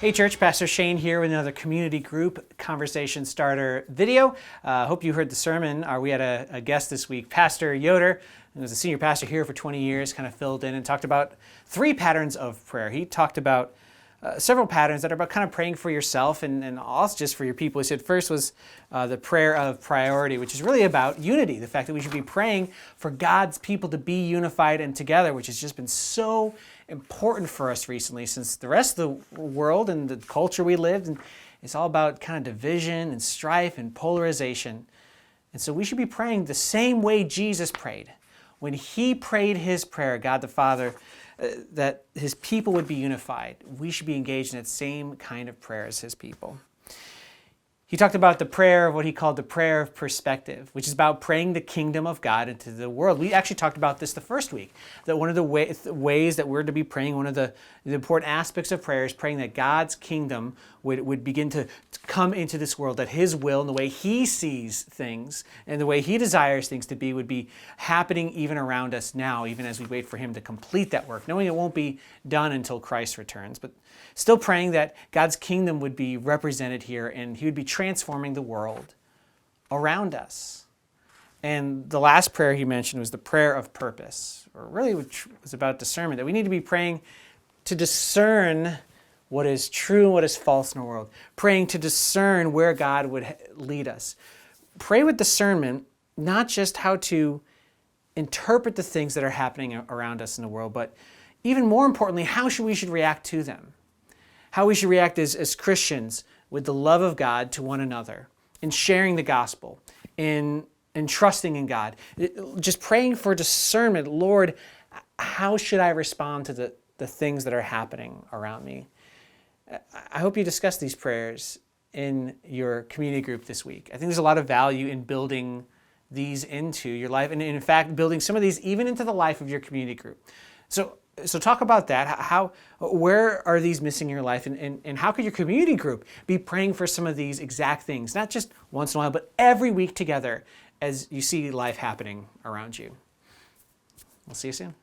Hey church, Pastor Shane here with another community group conversation starter video. Hope you heard the sermon. We had a guest this week, Pastor Yoder, who was a senior pastor here for 20 years, kind of filled in and talked about 3 patterns of prayer. He talked about several patterns that are about kind of praying for yourself and also just for your people. He said first was the prayer of priority, which is really about unity, the fact that we should be praying for God's people to be unified and together, which has just been so important for us recently since the rest of the world and the culture we lived in, it's all about kind of division and strife and polarization. And so we should be praying the same way Jesus prayed. When he prayed his prayer, God the Father, that his people would be unified, we should be engaged in that same kind of prayer as his people. He talked about the prayer of what he called the prayer of perspective, which is about praying the kingdom of God into the world. We actually talked about this the first week, that one of the ways that we're to be praying, one of the important aspects of prayer is praying that God's kingdom would begin to come into this world, that his will and the way he sees things and the way he desires things to be would be happening even around us now, even as we wait for him to complete that work, knowing it won't be done until Christ returns, but still praying that God's kingdom would be represented here and he would be transforming the world around us. And the last prayer he mentioned was the prayer of purpose, or really which was about discernment, that we need to be praying to discern what is true and what is false in the world, praying to discern where God would lead us. Pray with discernment, not just how to interpret the things that are happening around us in the world, but even more importantly, how we should react to them. How we should react as Christians with the love of God to one another, in sharing the gospel, in trusting in God. Just praying for discernment. Lord, how should I respond to the things that are happening around me? I hope you discuss these prayers in your community group this week. I think there's a lot of value in building these into your life, and in fact, building some of these even into the life of your community group. So talk about that. Where are these missing in your life? And how could your community group be praying for some of these exact things? Not just once in a while, but every week together as you see life happening around you. We'll see you soon.